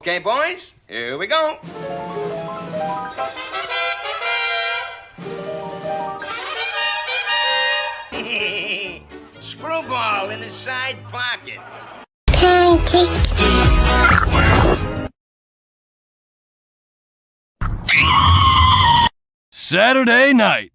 Okay, boys, here we go. Screwball in the side pocket. Saturday night.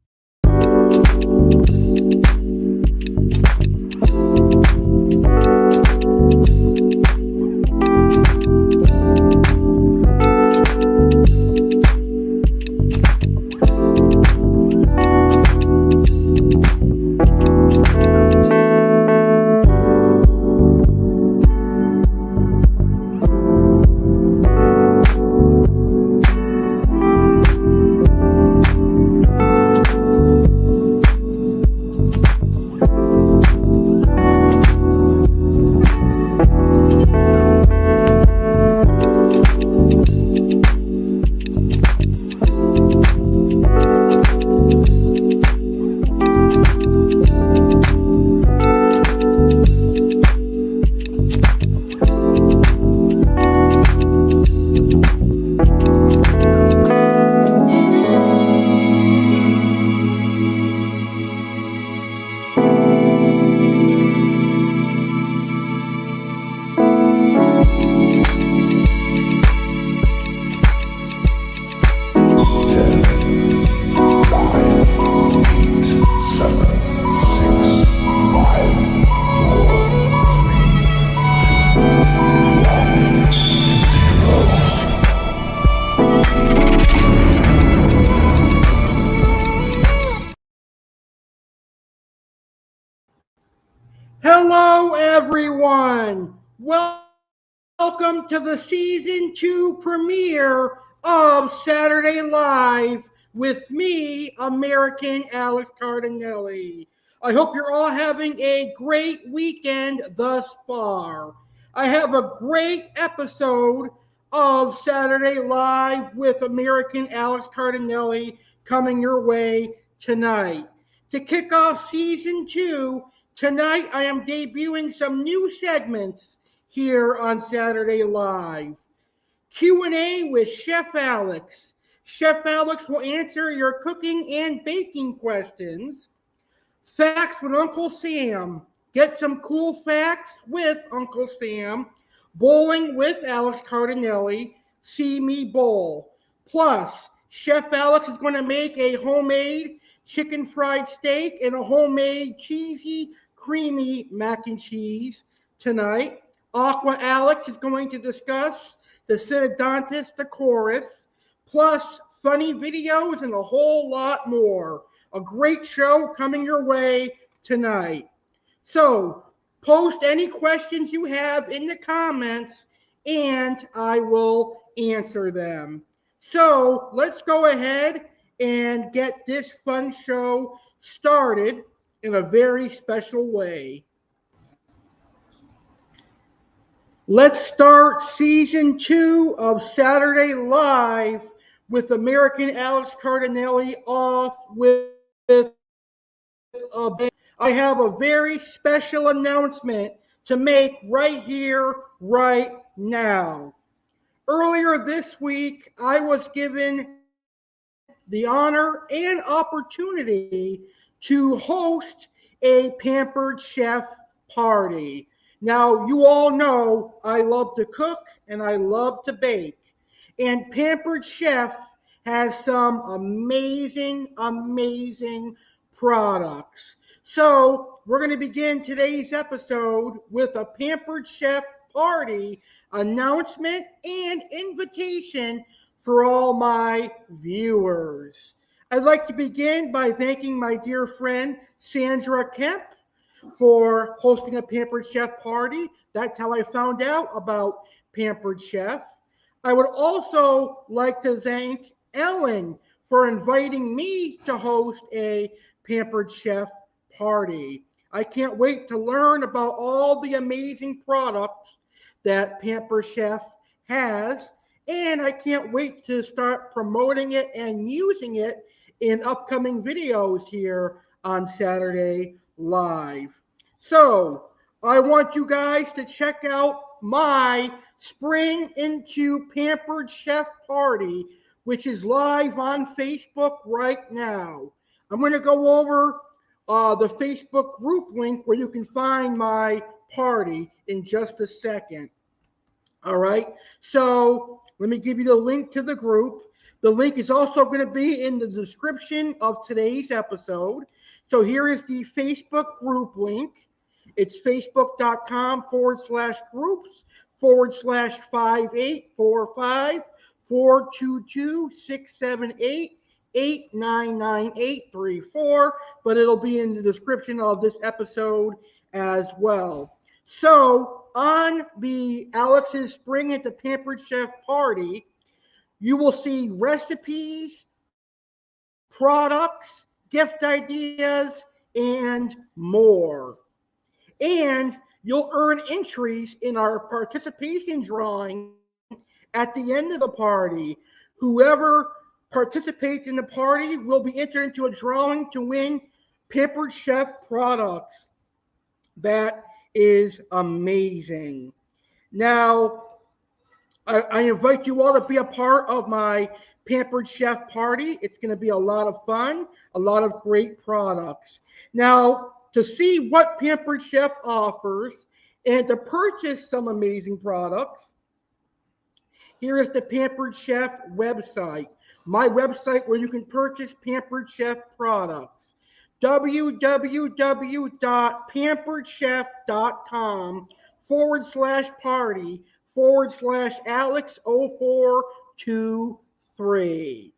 Hello, everyone. Welcome to the Season 2 premiere of Saturday Live with me, American Alex Cardinale. I hope you're all having a great weekend thus far. I have a great episode of Saturday Live with American Alex Cardinale coming your way tonight. To kick off Season 2, tonight I am debuting some new segments here on Saturday Live. Q&A with Chef Alex. Chef Alex will answer your cooking and baking questions. Facts with Uncle Sam. Get some cool facts with Uncle Sam. Bowling with Alex Cardinale. See me bowl. Plus, Chef Alex is going to make a homemade chicken fried steak and a homemade cheesy, creamy mac and cheese tonight. Aqua Alex is going to discuss the Synodontis Decorus, plus funny videos and a whole lot more. A great show coming your way tonight. So, post any questions you have in the comments and I will answer them. So, let's go ahead and get this fun show started in a very special way. Let's start Season 2 of Saturday Live with American Alex Cardinale off with I have a very special announcement to make right here, right now. Earlier this week, I was given the honor and opportunity to host a Pampered Chef party. Now, you all know I love to cook and I love to bake. And Pampered Chef has some amazing, amazing products. So, we're going to begin today's episode with a Pampered Chef party announcement and invitation for all my viewers. I'd like to begin by thanking my dear friend Sandra Kemp for hosting a Pampered Chef party. That's how I found out about Pampered Chef. I would also like to thank Ellen for inviting me to host a Pampered Chef party. I can't wait to learn about all the amazing products that Pampered Chef has, and I can't wait to start promoting it and using it in upcoming videos here on Saturday Live. So, I want you guys to check out my Spring into Pampered Chef Party, which is live on Facebook right now. I'm going to go over the Facebook group link where you can find my party in just a second. All right. So let me give you the link to the group. The link is also going to be in the description of today's episode. So here is the Facebook group link. It's facebook.com/groups/5845422678899834, but it'll be in the description of this episode as well. So on the Alex's Spring at the Pampered Chef Party, you will see recipes, products, gift ideas, and more. And you'll earn entries in our participation drawing at the end of the party. Whoever participates in the party will be entered into a drawing to win Pampered Chef products. That is amazing. Now, I invite you all to be a part of my Pampered Chef party. It's going to be a lot of fun, a lot of great products. Now, to see what Pampered Chef offers and to purchase some amazing products, here is the Pampered Chef website, my website where you can purchase Pampered Chef products. www.pamperedchef.com/party/Alex0423.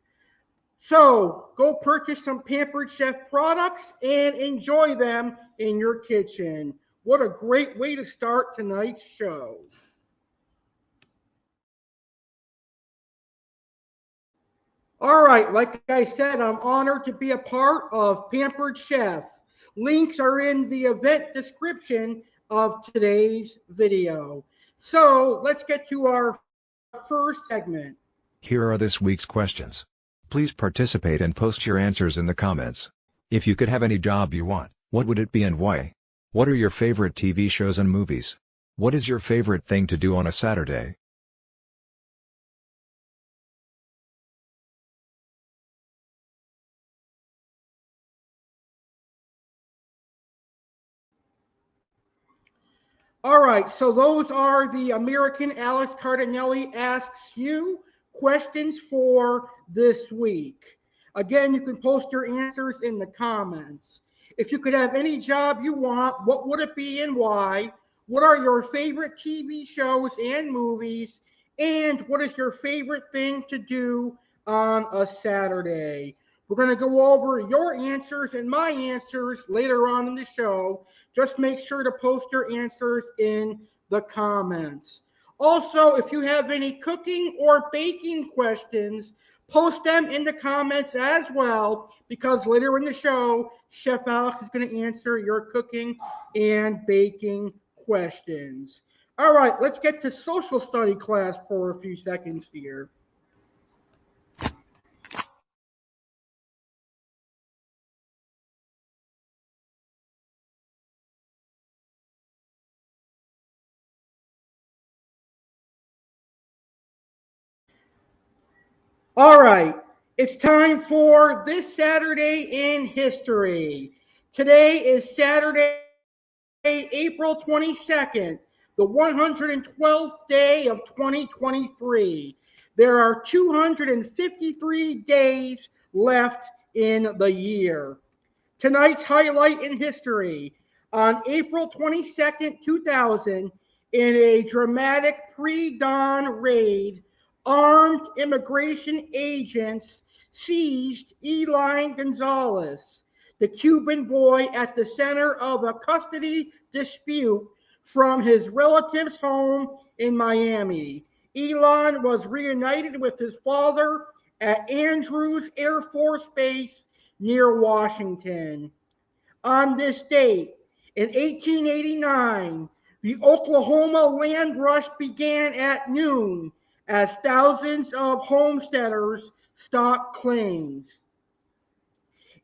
So go purchase some Pampered Chef products and enjoy them in your kitchen. What a great way to start tonight's show. All right, like I said, I'm honored to be a part of Pampered Chef. Links are in the event description of today's video. So let's get to our first segment. Here are this week's questions. Please participate and post your answers in the comments. If you could have any job you want, what would it be and why? What are your favorite TV shows and movies? What is your favorite thing to do on a Saturday? All right, so those are the American Alex Cardinale Asks You questions for this week. Again, you can post your answers in the comments. If you could have any job you want, what would it be and why? What are your favorite TV shows and movies? And what is your favorite thing to do on a Saturday? We're going to go over your answers and my answers later on in the show. Just make sure to post your answers in the comments. Also, if you have any cooking or baking questions, post them in the comments as well, because later in the show, Chef Alex is going to answer your cooking and baking questions. All right, let's get to social study class for a few seconds here. All right, it's time for This Saturday in History. Today is Saturday, April 22nd, the 112th day of 2023. There are 253 days left in the year. Tonight's highlight in history: on April 22nd, 2000, in a dramatic pre-dawn raid, armed immigration agents seized Eline Gonzalez, the Cuban boy at the center of a custody dispute, from his relative's home in Miami. Elon was reunited with his father at Andrews Air Force Base near Washington. On this date, in 1889, the Oklahoma land rush began at noon as thousands of homesteaders stalked claims.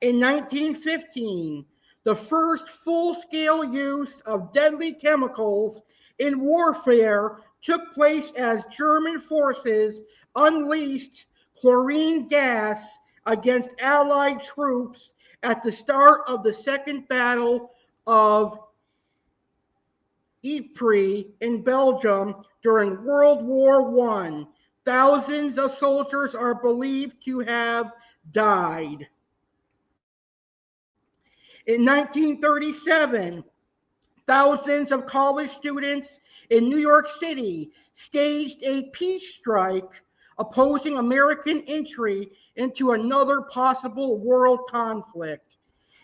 In 1915, the first full-scale use of deadly chemicals in warfare took place as German forces unleashed chlorine gas against Allied troops at the start of the Second Battle of Ypres in Belgium during World War I. Thousands of soldiers are believed to have died. In 1937, thousands of college students in New York City staged a peace strike opposing American entry into another possible world conflict.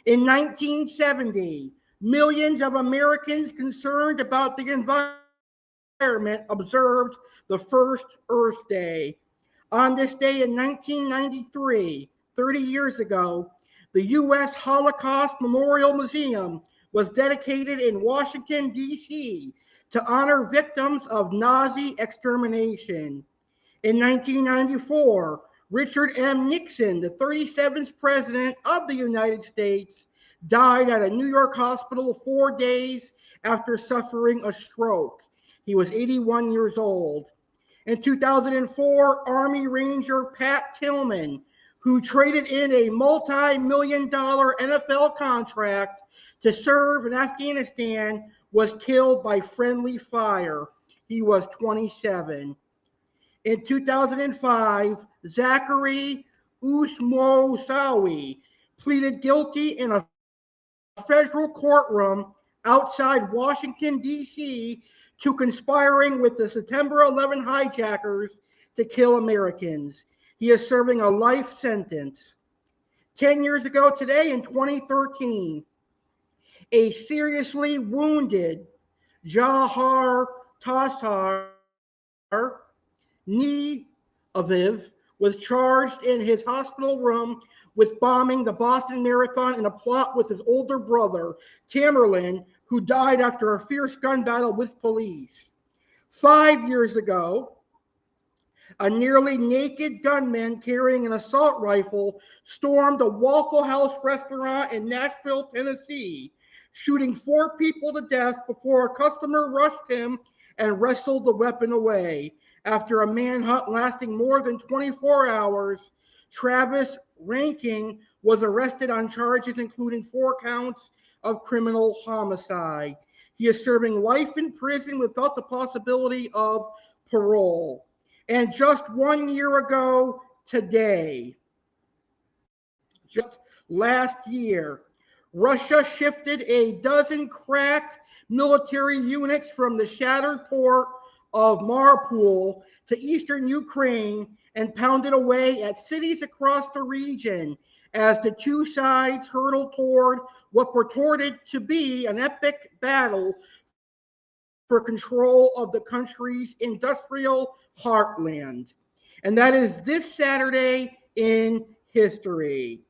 In 1970, millions of Americans concerned about the environment observed the first Earth Day. On this day in 1993, 30 years ago, the U.S. Holocaust Memorial Museum was dedicated in Washington, D.C. to honor victims of Nazi extermination. In 1994, Richard M. Nixon, the 37th President of the United States, died at a New York hospital 4 days after suffering a stroke. He was 81 years old. In 2004, Army Ranger Pat Tillman, who traded in a multi-million-dollar NFL contract to serve in Afghanistan, was killed by friendly fire. He was 27. In 2005, Zachary Usmosawi pleaded guilty in a federal courtroom outside Washington, D.C. to conspiring with the September 11 hijackers to kill Americans. He is serving a life sentence. 10 years ago today, in 2013, a seriously wounded Jahar Tassar Aviv was charged in his hospital room with bombing the Boston Marathon in a plot with his older brother, Tamerlan, who died after a fierce gun battle with police. 5 years ago, a nearly naked gunman carrying an assault rifle stormed a Waffle House restaurant in Nashville, Tennessee, shooting 4 people to death before a customer rushed him and wrestled the weapon away. After a manhunt lasting more than 24 hours, Travis Ranking was arrested on charges including 4 counts of criminal homicide. He is serving life in prison without the possibility of parole. And just 1 year ago today, just last year, Russia shifted a dozen crack military units from the shattered port of Mariupol to eastern Ukraine and pounded away at cities across the region as the two sides hurtled toward what purported to be an epic battle for control of the country's industrial heartland. And that is this Saturday in history.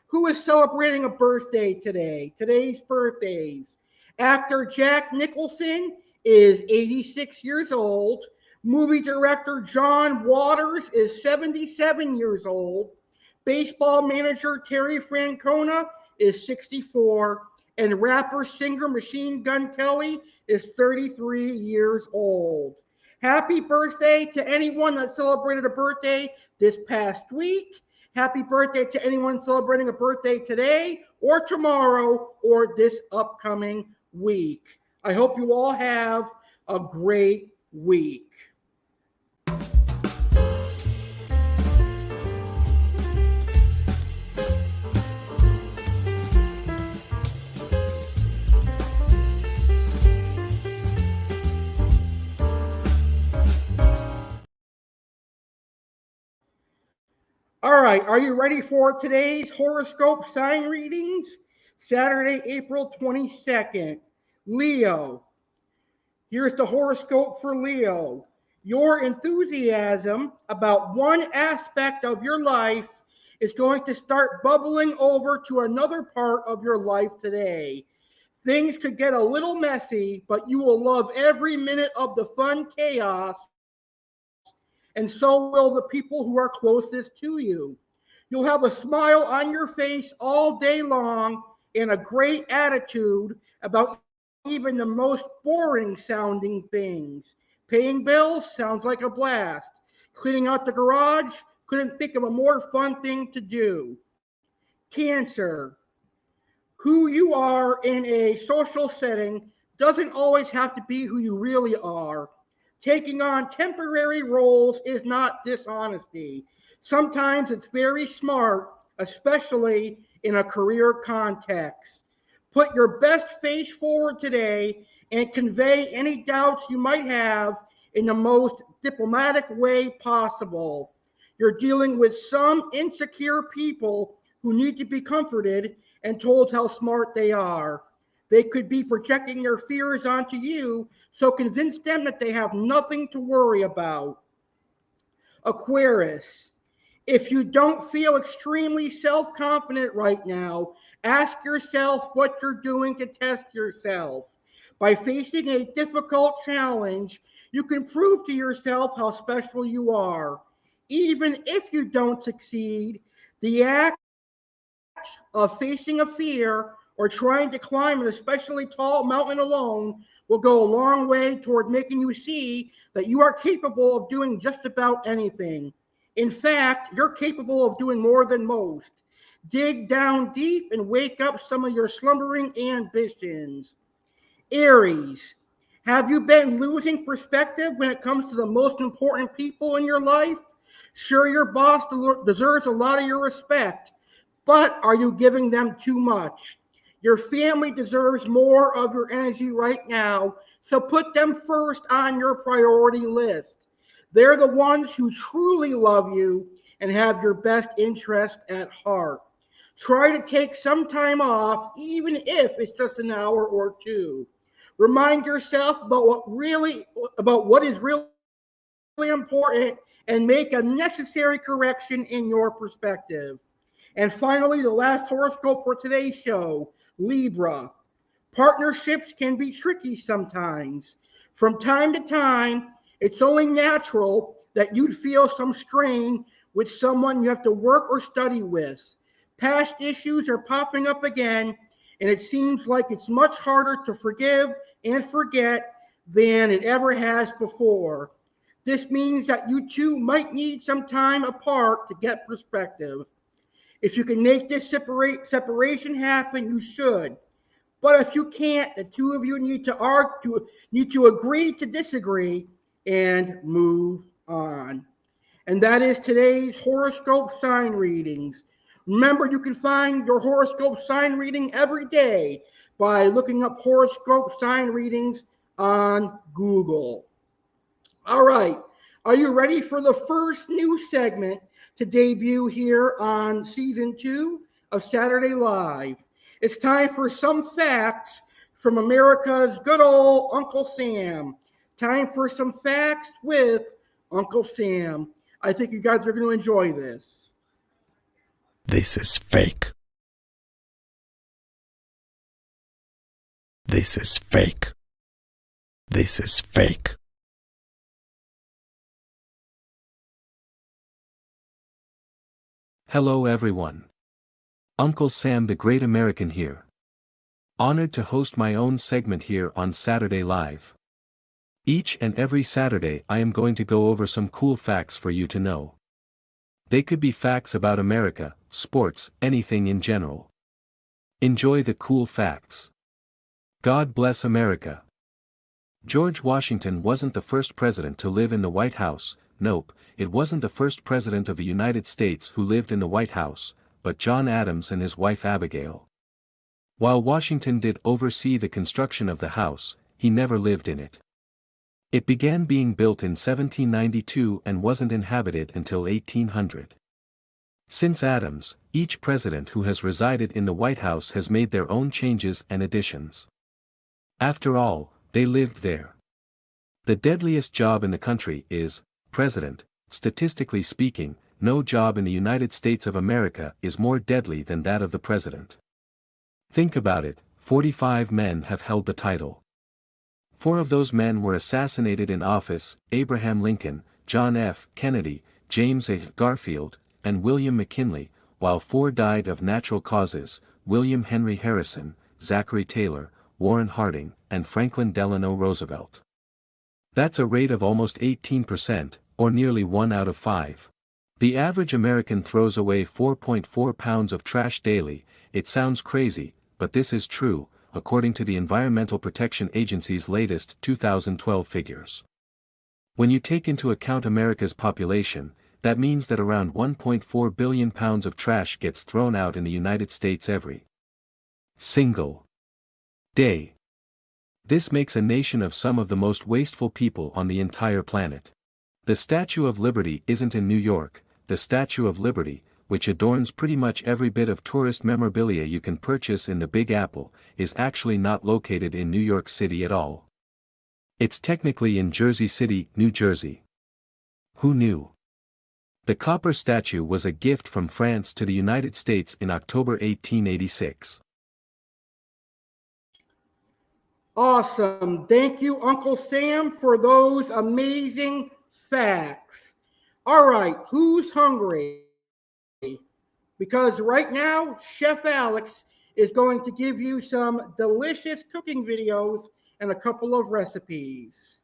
Who is celebrating a birthday today? Today's birthdays. Actor Jack Nicholson is 86 years old. Movie director John Waters is 77 years old. Baseball manager Terry Francona is 64. And rapper, singer Machine Gun Kelly is 33 years old. Happy birthday to anyone that celebrated a birthday this past week. Happy birthday to anyone celebrating a birthday today or tomorrow or this upcoming week. I hope you all have a great week. All right, are you ready for today's horoscope sign readings? Saturday, April 22nd. Leo. Here's the horoscope for Leo. Your enthusiasm about one aspect of your life is going to start bubbling over to another part of your life today. Things could get a little messy, but you will love every minute of the fun chaos, and so will the people who are closest to you. You'll have a smile on your face all day long and a great attitude about even the most boring sounding things. Paying bills sounds like a blast. Cleaning out the garage, couldn't think of a more fun thing to do. Cancer. Who you are in a social setting doesn't always have to be who you really are. Taking on temporary roles is not dishonesty. Sometimes it's very smart, especially in a career context. Put your best face forward today and convey any doubts you might have in the most diplomatic way possible. You're dealing with some insecure people who need to be comforted and told how smart they are. They could be projecting their fears onto you, so convince them that they have nothing to worry about. Aquarius. If you don't feel extremely self-confident right now, ask yourself what you're doing to test yourself. By facing a difficult challenge, you can prove to yourself how special you are. Even if you don't succeed, the act of facing a fear or trying to climb an especially tall mountain alone will go a long way toward making you see that you are capable of doing just about anything. In fact, you're capable of doing more than most. Dig down deep and wake up some of your slumbering ambitions. Aries, have you been losing perspective when it comes to the most important people in your life? Sure, your boss deserves a lot of your respect, but are you giving them too much? Your family deserves more of your energy right now, so put them first on your priority list. They're the ones who truly love you and have your best interest at heart. Try to take some time off, even if it's just an hour or two. Remind yourself about what is really important and make a necessary correction in your perspective. And finally, the last horoscope for today's show, Libra. Partnerships can be tricky sometimes. From time to time, it's only natural that you'd feel some strain with someone you have to work or study with. Past issues are popping up again, and it seems like it's much harder to forgive and forget than it ever has before. This means that you two might need some time apart to get perspective. If you can make this separation happen, you should. But if you can't, the two of you need to agree to disagree and move on. And that is today's horoscope sign readings. Remember, you can find your horoscope sign reading every day by looking up horoscope sign readings on Google. All right. Are you ready for the first new segment to debut here on season 2 of Saturday Live? It's time for some facts from America's good old Uncle Sam. Time for some facts with Uncle Sam. I think you guys are going to enjoy this. This is fake. This is fake. This is fake. Hello everyone. Uncle Sam the Great American here. Honored to host my own segment here on Saturday Live. Each and every Saturday I am going to go over some cool facts for you to know. They could be facts about America, sports, anything in general. Enjoy the cool facts. God bless America. George Washington wasn't the first president to live in the White House. Nope, it wasn't the first president of the United States who lived in the White House, but John Adams and his wife Abigail. While Washington did oversee the construction of the house, he never lived in it. It began being built in 1792 and wasn't inhabited until 1800. Since Adams, each president who has resided in the White House has made their own changes and additions. After all, they lived there. The deadliest job in the country is president. Statistically speaking, no job in the United States of America is more deadly than that of the president. Think about it, 45 men have held the title. 4 of those men were assassinated in office: Abraham Lincoln, John F. Kennedy, James A. Garfield, and William McKinley, while 4 died of natural causes: William Henry Harrison, Zachary Taylor, Warren Harding, and Franklin Delano Roosevelt. That's a rate of almost 18%, or nearly 1 out of 5. The average American throws away 4.4 pounds of trash daily. It sounds crazy, but this is true, according to the Environmental Protection Agency's latest 2012 figures. When you take into account America's population, that means that around 1.4 billion pounds of trash gets thrown out in the United States every single day. This makes a nation of some of the most wasteful people on the entire planet. The Statue of Liberty isn't in New York. The Statue of Liberty, which adorns pretty much every bit of tourist memorabilia you can purchase in the Big Apple, is actually not located in New York City at all. It's technically in Jersey City, New Jersey. Who knew? The copper statue was a gift from France to the United States in October 1886. Awesome. Thank you, Uncle Sam, for those amazing facts. All right, who's hungry? Because right now, Chef Alex is going to give you some delicious cooking videos and a couple of recipes.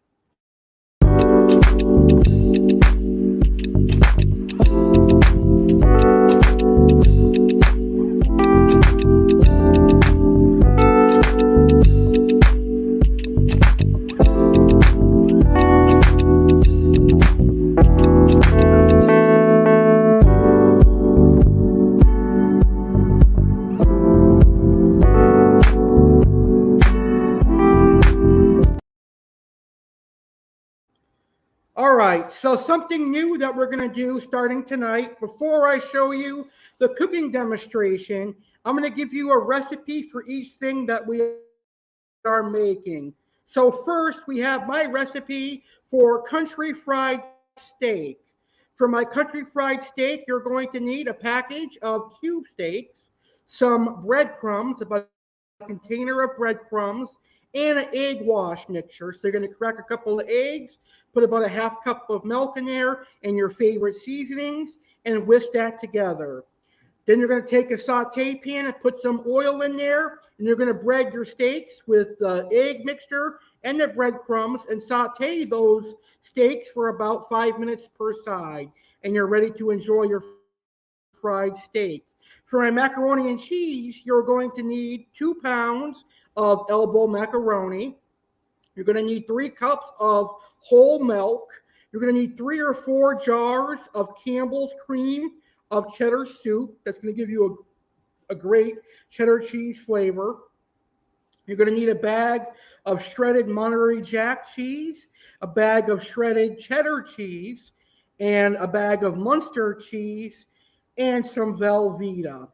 All right, so something new that we're going to do starting tonight, before I show you the cooking demonstration, I'm going to give you a recipe for each thing that we are making. So first, we have my recipe for country fried steak. For my country fried steak, you're going to need a package of cube steaks, some breadcrumbs, about a container of breadcrumbs, and an egg wash mixture. So you're going to crack a couple of eggs, put about a half cup of milk in there and your favorite seasonings, and whisk that together. Then you're going to take a saute pan and put some oil in there, and you're going to bread your steaks with the egg mixture and the breadcrumbs and saute those steaks for about 5 minutes per side, and you're ready to enjoy your fried steak. For my macaroni and cheese, you're going to need 2 pounds of elbow macaroni. You're going to need 3 cups of whole milk. You're going to need 3 or 4 jars of Campbell's cream of cheddar soup. That's going to give you a great cheddar cheese flavor. You're going to need a bag of shredded Monterey Jack cheese, a bag of shredded cheddar cheese, and a bag of Munster cheese, and some Velveeta.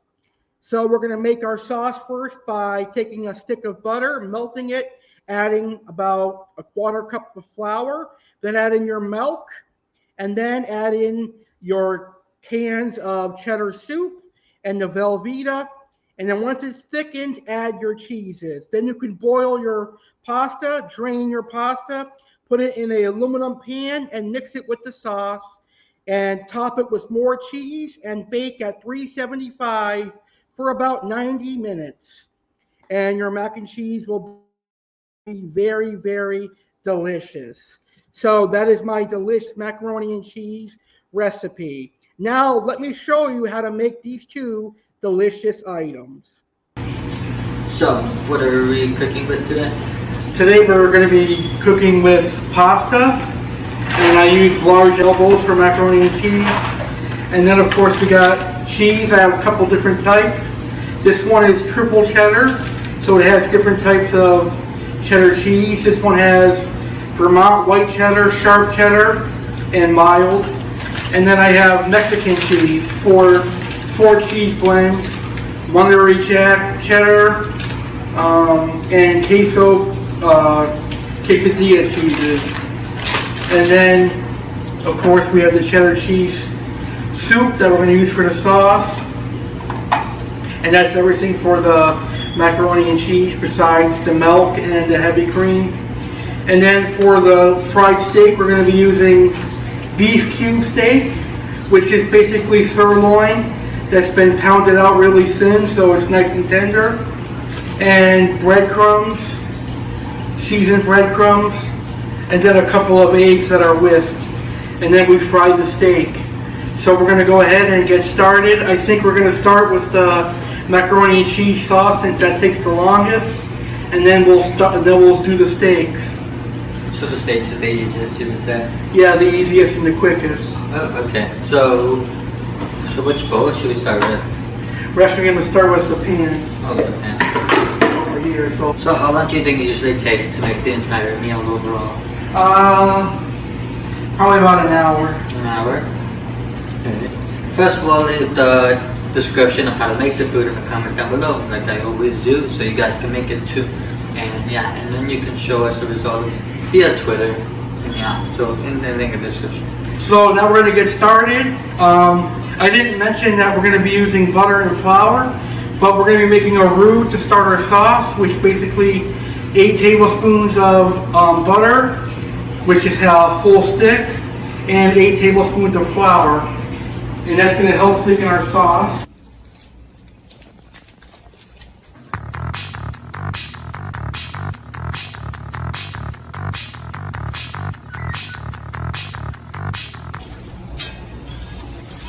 So we're going to make our sauce first by taking a stick of butter, melting it, adding about a 1/4 cup of flour, then add in your milk, and then add in your cans of cheddar soup and the Velveeta. And then once it's thickened, add your cheeses. Then you can boil your pasta, drain your pasta, put it in an aluminum pan and mix it with the sauce, and top it with more cheese and bake at 375 for about 90 minutes. And your mac and cheese will be very, very delicious. So that is my delicious macaroni and cheese recipe. Now let me show you how to make these 2 delicious items. So, what are we cooking with today? Today we're going to be cooking with pasta, and I use large elbows for macaroni and cheese. And then of course we got cheese. I have a couple different types. This one is triple cheddar, so it has different types of cheddar cheese. This one has Vermont white cheddar, sharp cheddar, and mild. And then I have Mexican cheese for 4 cheese blends, Monterey Jack cheddar, and quesadilla cheeses. And then, of course, we have the cheddar cheese soup that we're going to use for the sauce. And that's everything for the macaroni and cheese besides the milk and the heavy cream. And then for the fried steak, we're going to be using beef cube steak, which is basically sirloin that's been pounded out really thin so it's nice and tender, and breadcrumbs, seasoned breadcrumbs, and then a couple of eggs that are whisked. And then we fry the steak. So we're going to go ahead and get started. I think we're going to start with the macaroni and cheese sauce, since that takes the longest. And then we'll do the steaks. So the steaks is the easiest, you would say? Yeah, the easiest and the quickest. Oh, okay. So which bowl should we start with? We're actually going to start with the pan. Oh, the pan. Over here. So how long do you think it usually takes to make the entire meal overall? Probably about an hour. An hour? Okay. First of all, the description of how to make the food in the comments down below, like I always do, so you guys can make it too. And yeah, and then you can show us the results via Twitter. And yeah, so in the link in the description. So now we're going to get started. I didn't mention that we're going to be using butter and flour, but we're going to be making a roux to start our sauce, which basically 8 tablespoons of butter, which is a full stick, and 8 tablespoons of flour. And that's going to help thicken our sauce.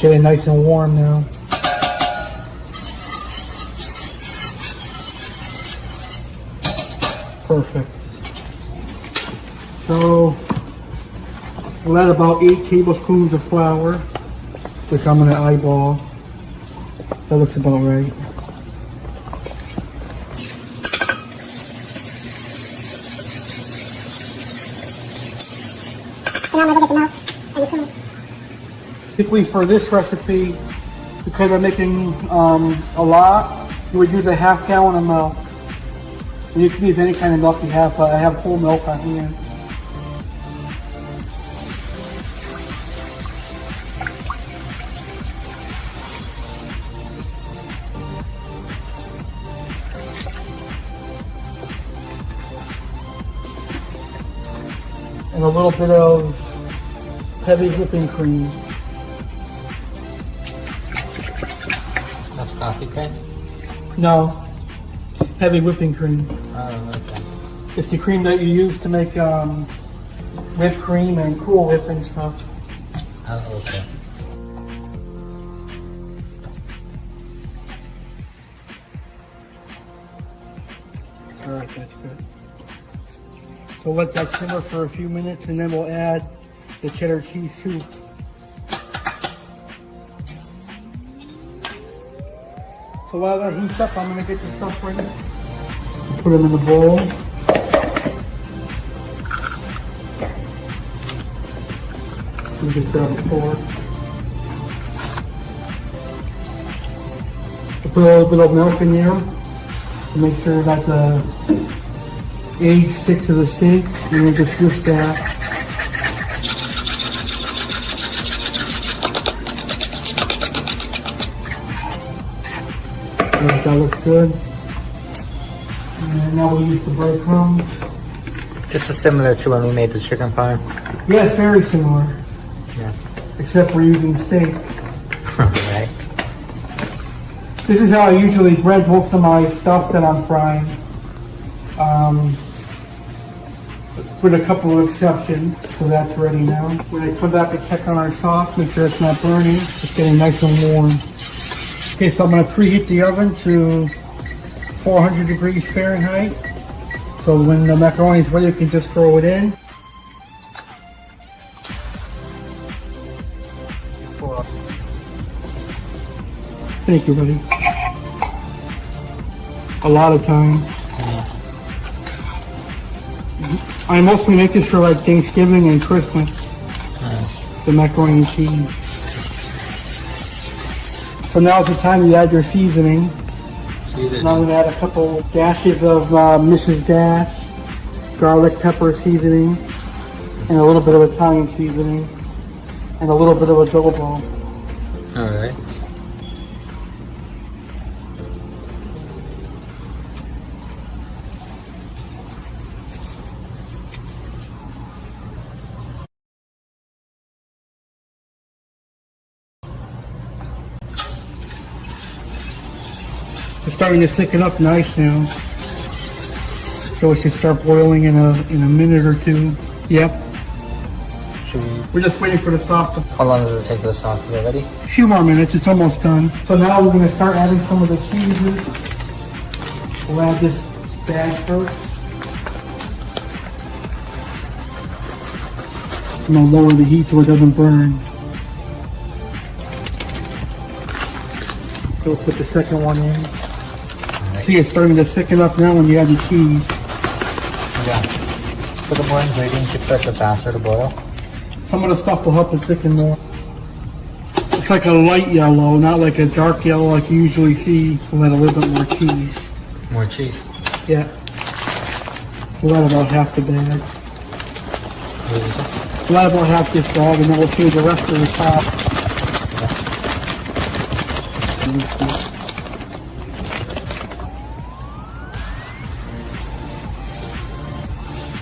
Get it nice and warm now. Perfect. So I'll add about 8 tablespoons of flour, which I'm going to eyeball. That looks about right. Typically for this recipe, because I'm making a lot, you would use a half gallon of milk. And you can use any kind of milk you have, but I have whole milk on hand. And a little bit of heavy whipping cream. That's coffee cream? No, heavy whipping cream. Oh, okay. It's the cream that you use to make whipped cream and Cool Whip and stuff. Oh, okay. Alright, that's good. So let that simmer for a few minutes, and then we'll add the cheddar cheese soup. So while that heats up, I'm going to get the stuff ready. Put them in the bowl. You can set up a fork. Put a little bit of milk in there to make sure that the eggs stick to the sink, and then just whisk that. Alright, that looks good. And now we'll use the breadcrumbs. This is similar to when we made the chicken parm. Yeah, it's very similar. Yes. Except we're using steak. Right. This is how I usually bread most of my stuff that I'm frying. With a couple of exceptions, so that's ready now. When I come back and check on our sauce, make sure it's not burning. It's getting nice and warm. Okay, so I'm going to preheat the oven to 400 degrees Fahrenheit. So when the macaroni is ready, you can just throw it in. Thank you, buddy. A lot of time. I mostly make this for like Thanksgiving and Christmas. Nice. The macaroni and cheese. So now's the time you add your seasoning. Now I'm going to add a couple dashes of Mrs. Dash, garlic pepper seasoning, and a little bit of Italian seasoning, and a little bit of adobo. Alright. It's starting to thicken up nice now. So it should start boiling in a minute or two. Yep. Should we? We're just waiting for the sauce to... How long does it take for the sauce to get ready? A few more minutes, it's almost done. So now we're going to start adding some of the cheeses. We'll add this bag first. I'm going to lower the heat so it doesn't burn. So we'll put the second one in. See, it's starting to thicken up now when you add the cheese. Yeah. So the more ingredients you put, the faster to boil. Some of the stuff will help it thicken more. It's like a light yellow, not like a dark yellow like you usually see. We'll add a little bit more cheese. More cheese. Yeah. We'll add about half the bag. We'll add about half this bag and then we'll change the rest of the top.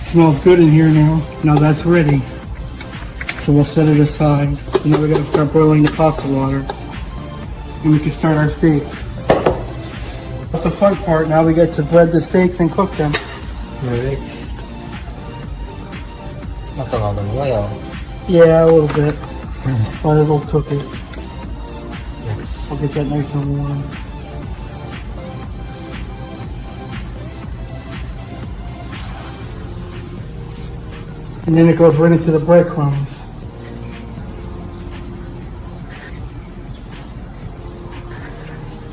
Smells good in here now. Now that's ready. So we'll set it aside. So now we're going to start boiling the pasta water. And we can start our steak. That's the fun part. Now we get to bread the steaks and cook them. Right. Not a lot of oil. Yeah, a little bit. Might as well cook it. I'll get that nice and warm. And then it goes right into the breadcrumbs.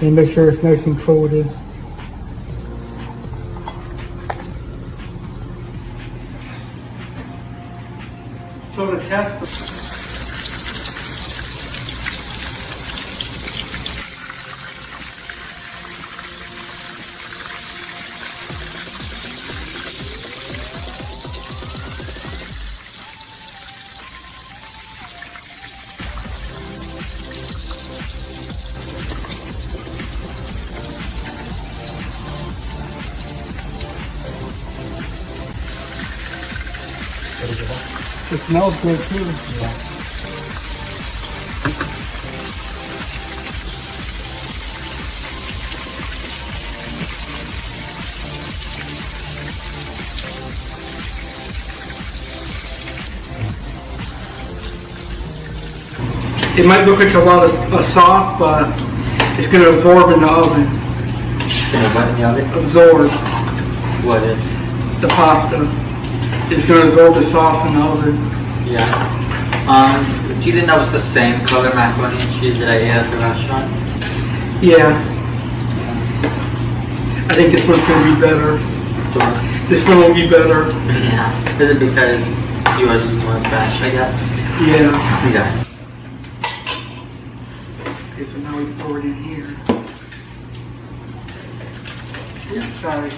And make sure it's nice and coated. So to test. It smells good too. Yeah. It might look like a lot of sauce, but it's going to absorb in the oven. What in the oven? Absorb. What is? The pasta. It's going to absorb the sauce in the oven. Yeah. Do you think that was the same color macaroni and cheese that I ate at the restaurant? Yeah. I think this one's going to be better. This one will be better. Yeah. Is it because yours is more fresh, I guess? Yeah. Yeah. Okay, so now we pour it in here. Yeah, sorry.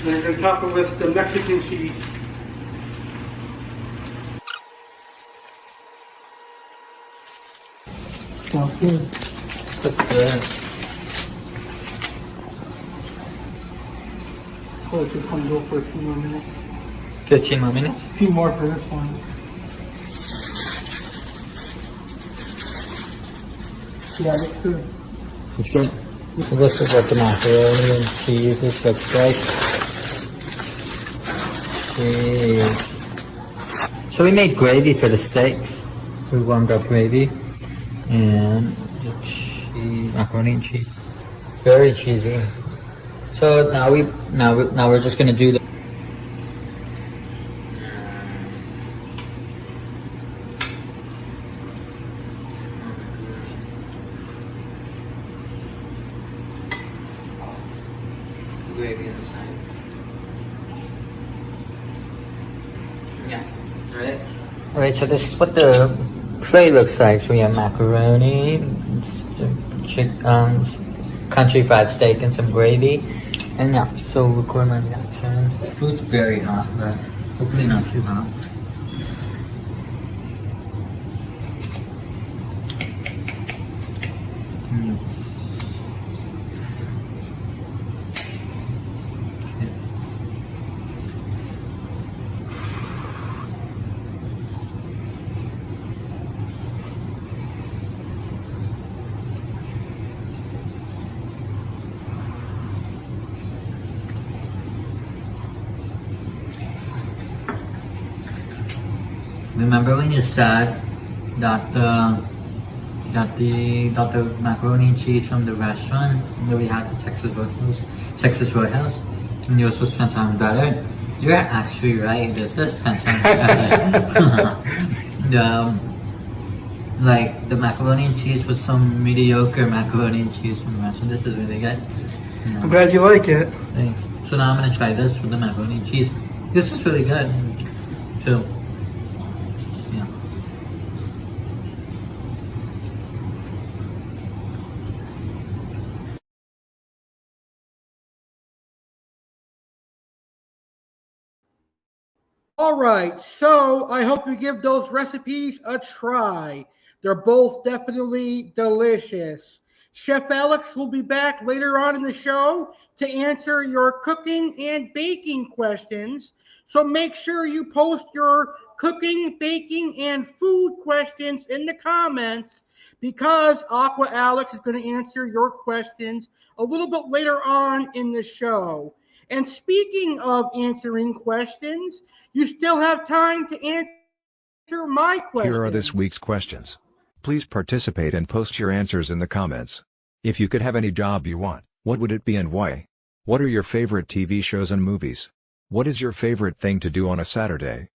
Then we're going to top it with the Mexican cheese. Sounds good. That's good. Oh, just want to go for a few more minutes. 15 more minutes? A few more for this one. Yeah, that's good. It's good. So this is what the macaroni and cheese looks like. Cheese. So we made gravy for the steaks. We warmed up gravy and the cheese, macaroni and cheese. Very cheesy. So now we're just gonna do the gravy on the side. Yeah. Alright, so this is what the plate looks like. So we have macaroni, country fried steak, and some gravy. And yeah, so record my reaction. Food's very hot, but hopefully not too hot. Remember when you said that the macaroni and cheese from the restaurant that we had at Texas Roadhouse, and yours was 10 times better? You're actually right. This is 10 times better. The macaroni and cheese was some mediocre macaroni and cheese from the restaurant. This is really good. I'm glad you like it. Thanks. So now I'm gonna try this with the macaroni and cheese. This is really good too. Yeah. All right, so I hope you give those recipes a try. They're both definitely delicious. Chef Alex will be back later on in the show to answer your cooking and baking questions. So make sure you post your cooking, baking, and food questions in the comments, because Aqua Alex is going to answer your questions a little bit later on in the show. And speaking of answering questions, you still have time to answer my questions. Here are this week's questions. Please participate and post your answers in the comments. If you could have any job you want, what would it be and why? What are your favorite TV shows and movies? What is your favorite thing to do on a Saturday?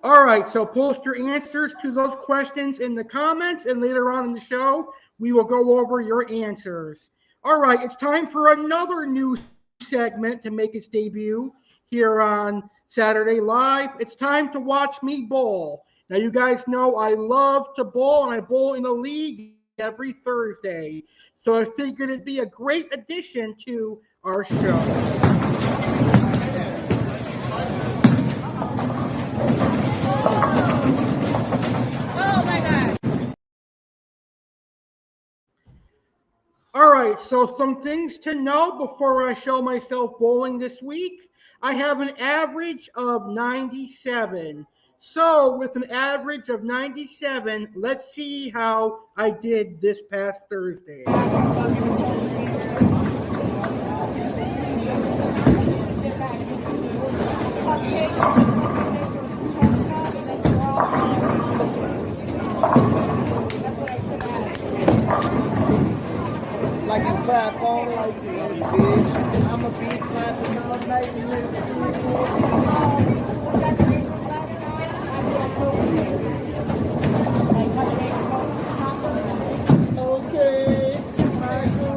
All right, so post your answers to those questions in the comments, and later on in the show, we will go over your answers. All right, it's time for another new segment to make its debut here on Saturday Live. It's time to watch me bowl. Now, you guys know I love to bowl, and I bowl in a league every Thursday. So I figured it'd be a great addition to our show. All right, so some things to know before I show myself bowling this week. I have an average of 97. So with an average of 97, let's see how I did this past Thursday. Like some clap on lights in this bitch. I'ma be clapping all night. Okay, Michael.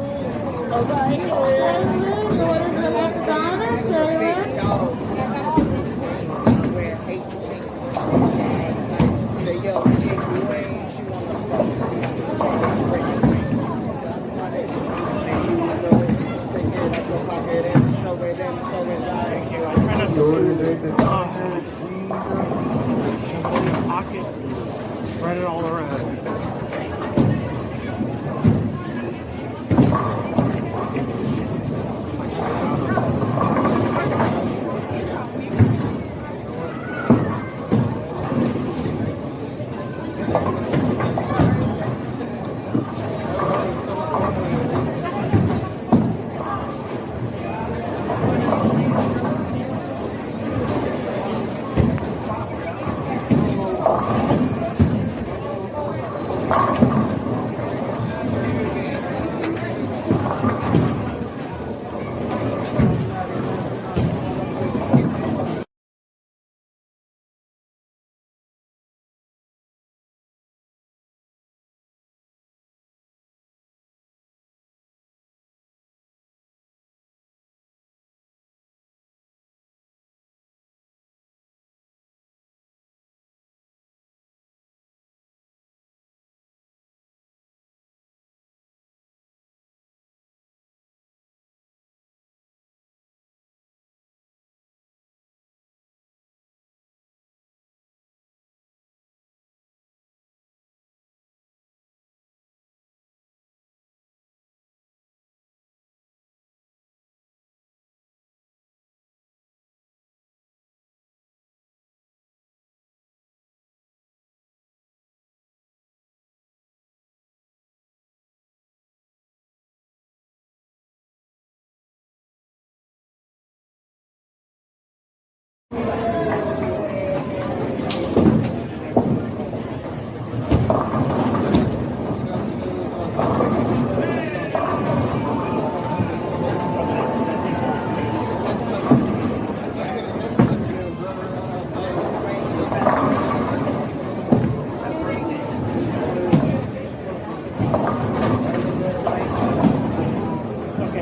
All right. Pocket, spread it all around. Okay,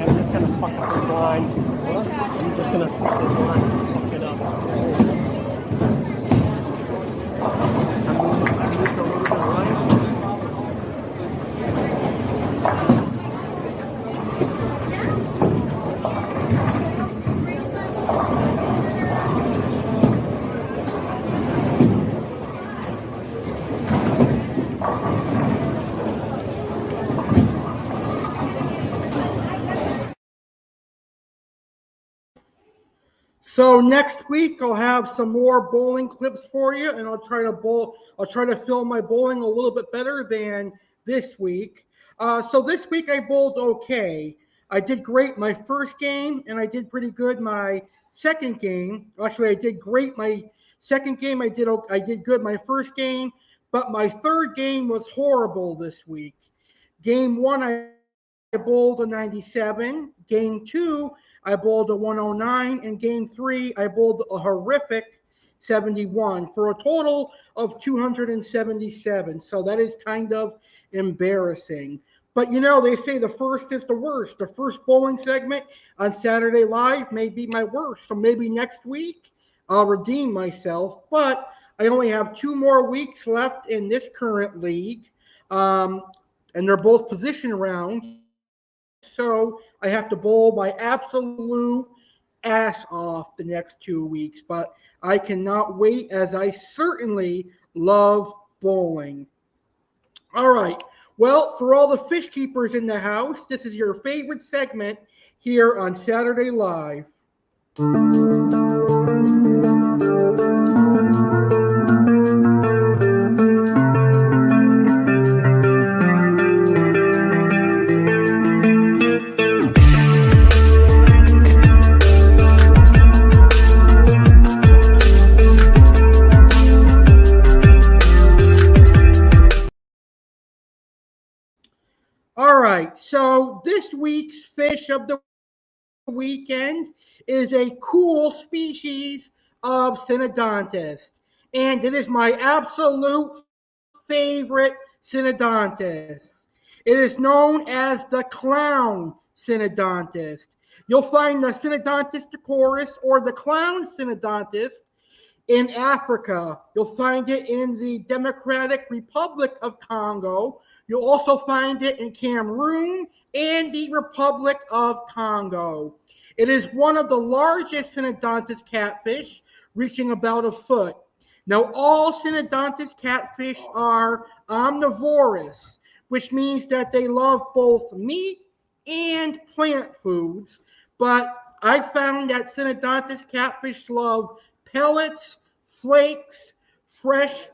I'm just gonna fuck up this line. What? I'm just gonna fuck this line and fuck it up. I moved a little bit right. So next week I'll have some more bowling clips for you, and I'll try to bowl. I'll try to film my bowling a little bit better than this week. So this week I bowled okay. I did great my first game, and I did pretty good my second game. Actually, I did great my second game. I did good my first game, but my third game was horrible this week. Game one I bowled a 97. Game two, I bowled a 109. And game three, I bowled a horrific 71 for a total of 277. So that is kind of embarrassing. But you know, they say the first is the worst. The first bowling segment on Saturday Live may be my worst. So maybe next week I'll redeem myself. But I only have 2 more weeks left in this current league. And they're both position rounds. So I have to bowl my absolute ass off the next 2 weeks. But I cannot wait, as I certainly love bowling. All right. Well, for all the fish keepers in the house, this is your favorite segment here on Saturday Live. All right, so this week's fish of the weekend is a cool species of Synodontis, and it is my absolute favorite Synodontis. It is known as the clown Synodontis. You'll find the Synodontis Decorus or the clown Synodontis in Africa. You'll find it in the Democratic Republic of Congo. You'll also find it in Cameroon and the Republic of Congo. It is one of the largest Synodontis catfish, reaching about a foot. Now, all Synodontis catfish are omnivorous, which means that they love both meat and plant foods. But I found that Synodontis catfish love pellets, flakes, fresh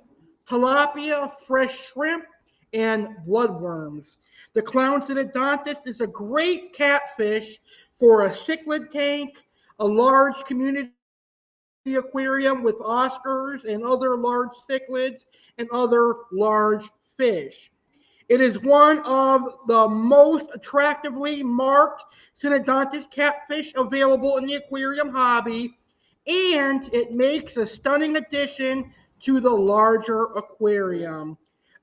tilapia, fresh shrimp, and bloodworms. The clown Synodontis is a great catfish for a cichlid tank, a large community aquarium with Oscars and other large cichlids and other large fish. It is one of the most attractively marked Synodontis catfish available in the aquarium hobby, and it makes a stunning addition to the larger aquarium.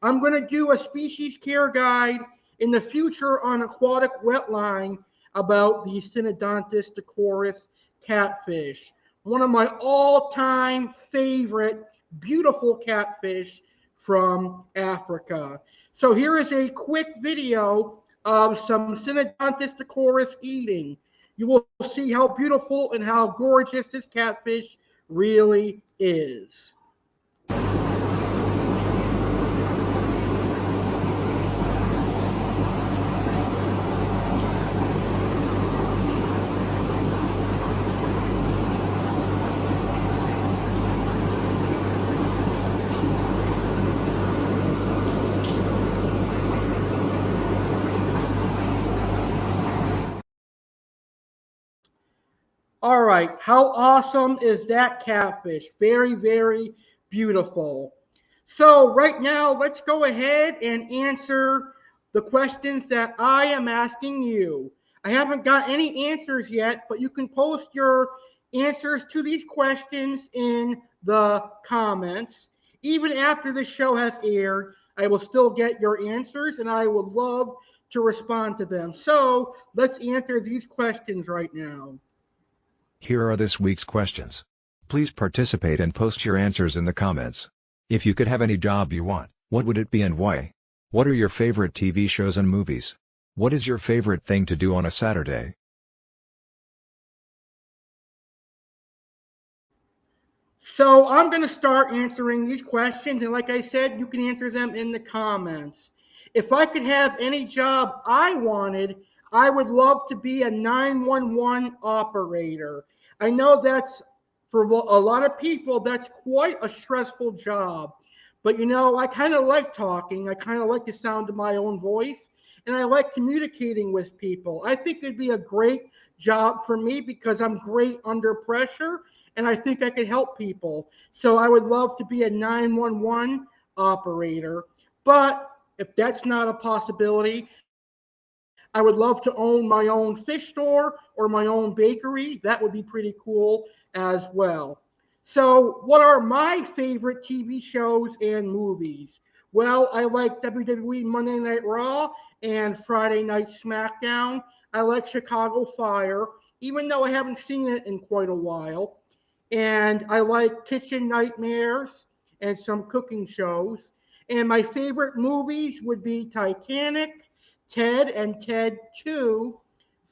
I'm going to do a species care guide in the future on aquatic wetline about the Synodontis Decorus catfish. One of my all-time favorite beautiful catfish from Africa. So here is a quick video of some Synodontis Decorus eating. You will see how beautiful and how gorgeous this catfish really is. All right. How awesome is that catfish? Very, very beautiful. So right now, let's go ahead and answer the questions that I am asking you. I haven't got any answers yet, but you can post your answers to these questions in the comments. Even after the show has aired, I will still get your answers and I would love to respond to them. So let's answer these questions right now. Here are this week's questions. Please participate and post your answers in the comments. If you could have any job you want, what would it be and why? What are your favorite TV shows and movies? What is your favorite thing to do on a Saturday? So I'm going to start answering these questions, and like I said, you can answer them in the comments. If I could have any job I wanted, I would love to be a 911 operator. I know that's for a lot of people, that's quite a stressful job. But I kind of like talking. I kind of like the sound of my own voice, and I like communicating with people. I think it'd be a great job for me because I'm great under pressure and I think I could help people. So I would love to be a 911 operator. But if that's not a possibility, I would love to own my own fish store or my own bakery. That would be pretty cool as well. So, what are my favorite TV shows and movies? Well, I like WWE Monday Night Raw and Friday Night SmackDown. I like Chicago Fire, even though I haven't seen it in quite a while. And I like Kitchen Nightmares and some cooking shows. And my favorite movies would be Titanic, Ted and Ted 2,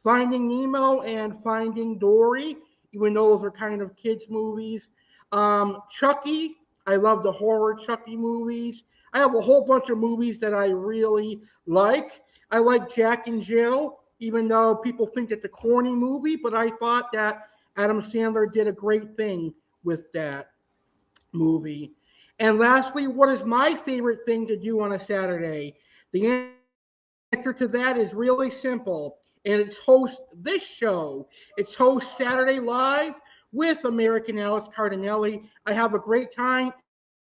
Finding Nemo and Finding Dory, even though those are kind of kids' movies. Chucky, I love the horror Chucky movies. I have a whole bunch of movies that I really like. I like Jack and Jill, even though people think it's a corny movie, but I thought that Adam Sandler did a great thing with that movie. And lastly, what is my favorite thing to do on a Saturday? The answer to that is really simple, and it's host this show. It's host Saturday Live with American Alex Cardinale. I have a great time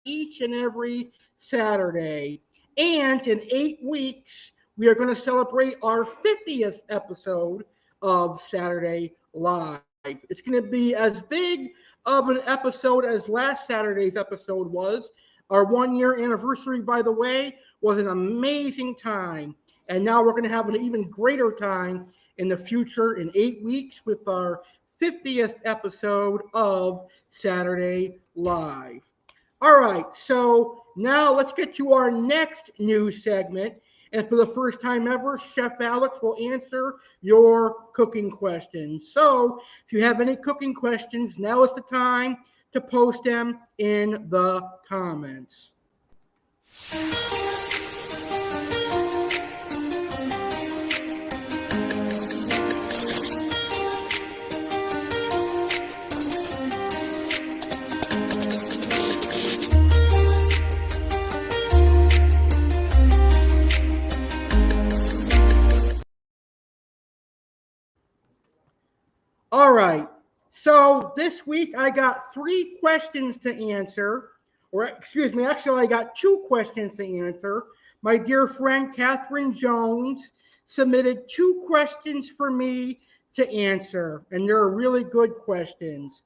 each and every Saturday. And in 8 weeks, we are going to celebrate our 50th episode of Saturday Live. It's going to be as big of an episode as last Saturday's episode was. Our 1 year anniversary, by the way, was an amazing time. And now we're going to have an even greater time in the future in 8 weeks with our 50th episode of Saturday Live. All right, so now let's get to our next news segment. And for the first time ever, Chef Alex will answer your cooking questions. So if you have any cooking questions, now is the time to post them in the comments. All right. So this week I got 3 questions to answer, or excuse me, actually I got 2 questions to answer. My dear friend Catherine Jones submitted 2 questions for me to answer, and they're really good questions.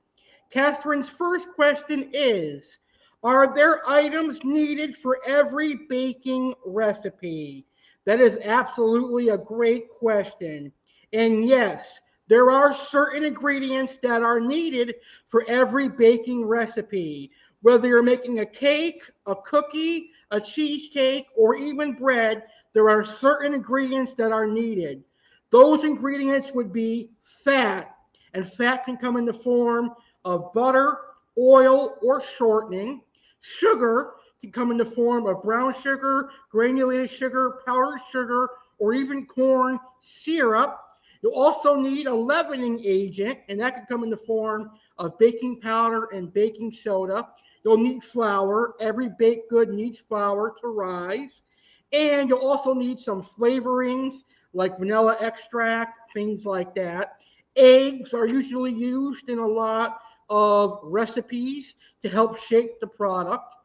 Catherine's first question is, are there items needed for every baking recipe? That is absolutely a great question. And yes, there are certain ingredients that are needed for every baking recipe. Whether you're making a cake, a cookie, a cheesecake, or even bread, there are certain ingredients that are needed. Those ingredients would be fat, and fat can come in the form of butter, oil, or shortening. Sugar can come in the form of brown sugar, granulated sugar, powdered sugar, or even corn syrup. You'll also need a leavening agent, and that can come in the form of baking powder and baking soda. You'll need flour. Every baked good needs flour to rise. And you'll also need some flavorings like vanilla extract, things like that. Eggs are usually used in a lot of recipes to help shape the product.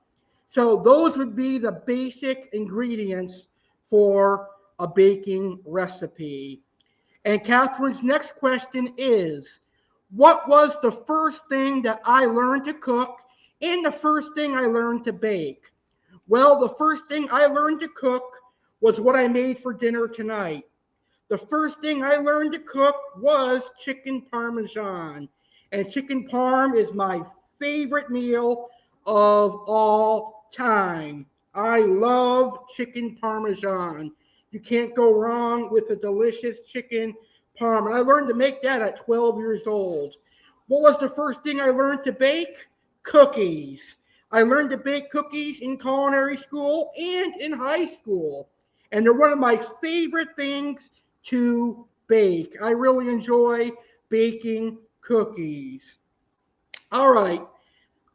So those would be the basic ingredients for a baking recipe. And Catherine's next question is, what was the first thing that I learned to cook and the first thing I learned to bake? Well, the first thing I learned to cook was what I made for dinner tonight. The first thing I learned to cook was chicken parmesan. And chicken parm is my favorite meal of all time. I love chicken parmesan. You can't go wrong with a delicious chicken parm. And I learned to make that at 12 years old. What was the first thing I learned to bake? Cookies. I learned to bake cookies in culinary school and in high school. And they're one of my favorite things to bake. I really enjoy baking cookies. All right.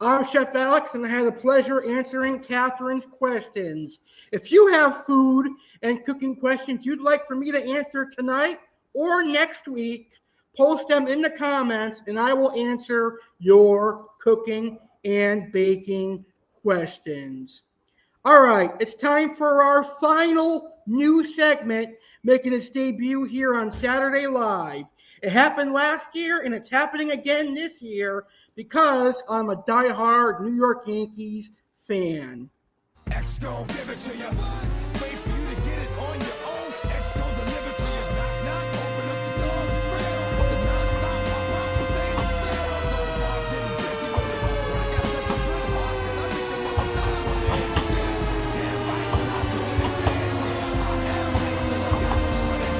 I'm Chef Alex, and I had a pleasure answering Catherine's questions. If you have food and cooking questions you'd like for me to answer tonight or next week, post them in the comments, and I will answer your cooking and baking questions. All right, it's time for our final new segment making its debut here on Saturday Live. It happened last year and it's happening again this year because I'm a diehard New York Yankees fan. X gon' give it to you. Wait for you to get it on your own. X gon' deliver to you. Knock, knock, open up the door, it's real. The non-stop pop-up, stay still. No pause, getting busy with it. I got such a good heart, and I think the most done with it. Yeah, damn right, and I do it again. Yeah, I am Alex, and I got to win it.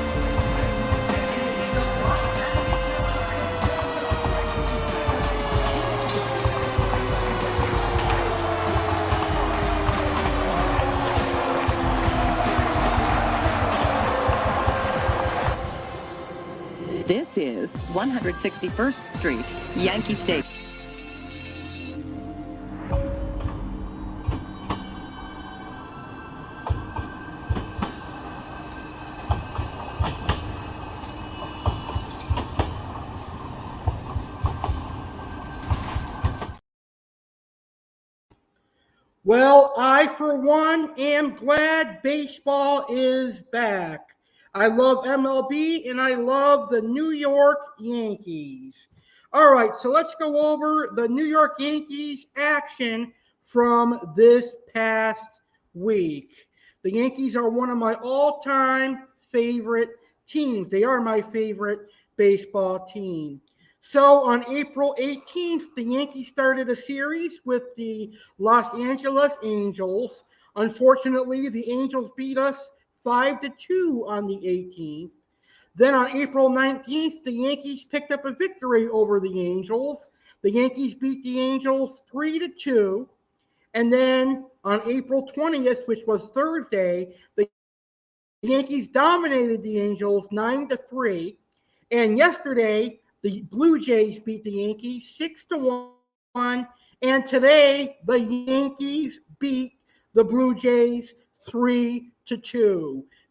This is 161st Street, Yankee Stadium. Well, I, for one, am glad baseball is back. I love MLB and I love the New York Yankees. All right, so let's go over the New York Yankees action from this past week. The Yankees are one of my all-time favorite teams. They are my favorite baseball team. So on April 18th, the Yankees started a series with the Los Angeles Angels. Unfortunately, the Angels beat us 5-2 on the 18th. Then on April 19th, the Yankees picked up a victory over the Angels. The Yankees beat the Angels 3-2. And then on April 20th, which was Thursday, the Yankees dominated the Angels 9-3. And yesterday, the Blue Jays beat the Yankees 6-1. And today, the Yankees beat the Blue Jays 3-2.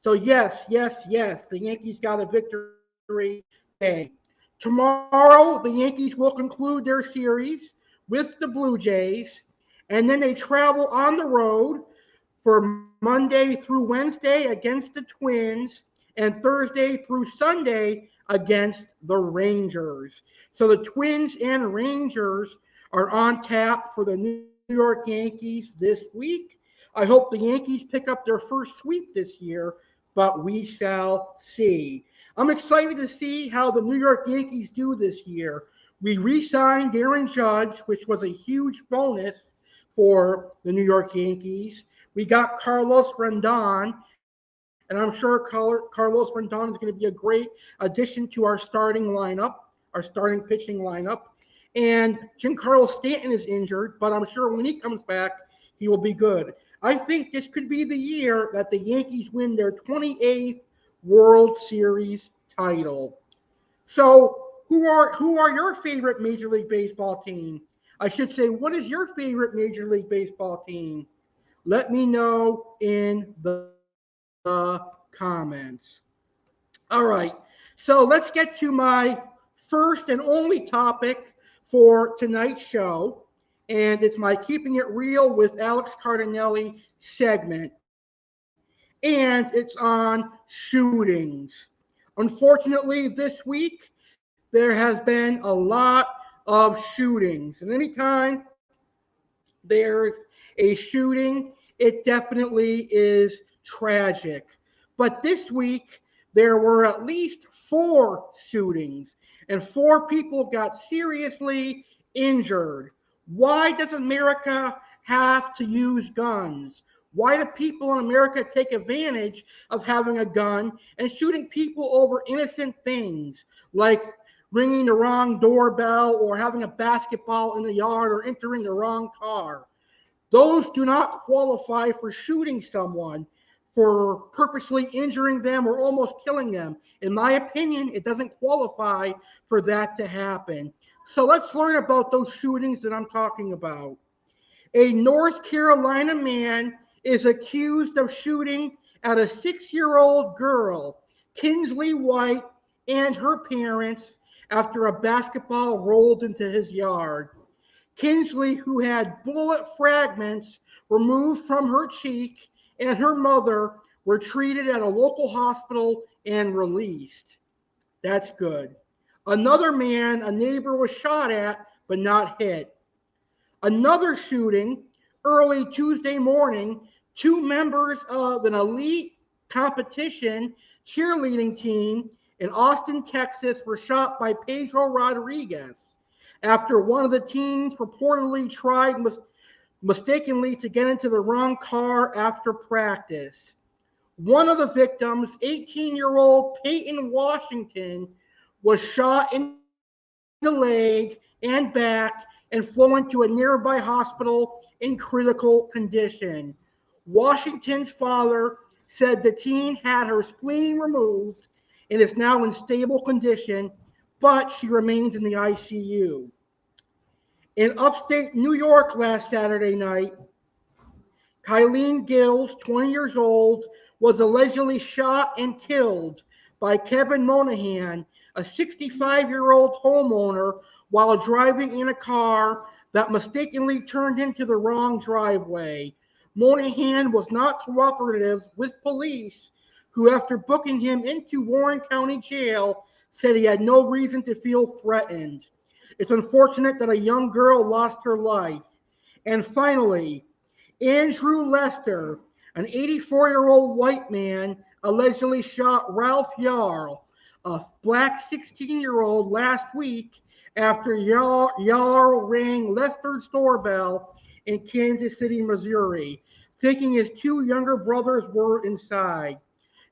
So yes, the Yankees got a victory today. Tomorrow, the Yankees will conclude their series with the Blue Jays, and then they travel on the road for Monday through Wednesday against the Twins, and Thursday through Sunday against the Rangers. So the Twins and Rangers are on tap for the New York Yankees this week. I hope the Yankees pick up their first sweep this year, but we shall see. I'm excited to see how the New York Yankees do this year. We re-signed Aaron Judge, which was a huge bonus for the New York Yankees. We got Carlos Rendon, and I'm sure Carlos Rendon is going to be a great addition to our starting lineup, our starting pitching lineup. And Giancarlo Stanton is injured, but I'm sure when he comes back, he will be good. I think this could be the year that the Yankees win their 28th World Series title. So who are your favorite Major League Baseball team? I should say, what is your favorite Major League Baseball team? Let me know in the comments. All right, so let's get to my first and only topic for tonight's show, and it's my Keeping It Real with Alex Cardinale segment, and it's on shootings. Unfortunately, this week, there has been a lot of shootings, and anytime there's a shooting, it definitely is tragic. But this week, there were at least 4 shootings, and 4 people got seriously injured. Why does America have to use guns? Why do people in America take advantage of having a gun and shooting people over innocent things like ringing the wrong doorbell or having a basketball in the yard or entering the wrong car? Those do not qualify for shooting someone, for purposely injuring them or almost killing them. In my opinion, it doesn't qualify for that to happen. So let's learn about those shootings that I'm talking about. A North Carolina man is accused of shooting at a 6-year-old girl, Kinsley White, and her parents after a basketball rolled into his yard. Kinsley, who had bullet fragments removed from her cheek, and her mother were treated at a local hospital and released. That's good. Another man, a neighbor, was shot at but not hit. Another shooting early Tuesday morning, 2 members of an elite competition cheerleading team in Austin, Texas were shot by Pedro Rodriguez after one of the teens reportedly tried mistakenly to get into the wrong car after practice. One of the victims, 18-year-old Peyton Washington, was shot in the leg and back and flown to a nearby hospital in critical condition. Washington's father said the teen had her spleen removed and is now in stable condition, but she remains in the ICU. In upstate New York last Saturday night, Kylene Gills, 20 years old, was allegedly shot and killed by Kevin Monahan, a 65-year-old homeowner, while driving in a car that mistakenly turned into the wrong driveway. Monahan was not cooperative with police, who, after booking him into Warren County Jail, said he had no reason to feel threatened. It's unfortunate that a young girl lost her life. And finally, Andrew Lester, an 84-year-old white man, allegedly shot Ralph Yarl, a black 16-year-old, last week after Yarl rang Lester's doorbell in Kansas City, Missouri, thinking his 2 younger brothers were inside.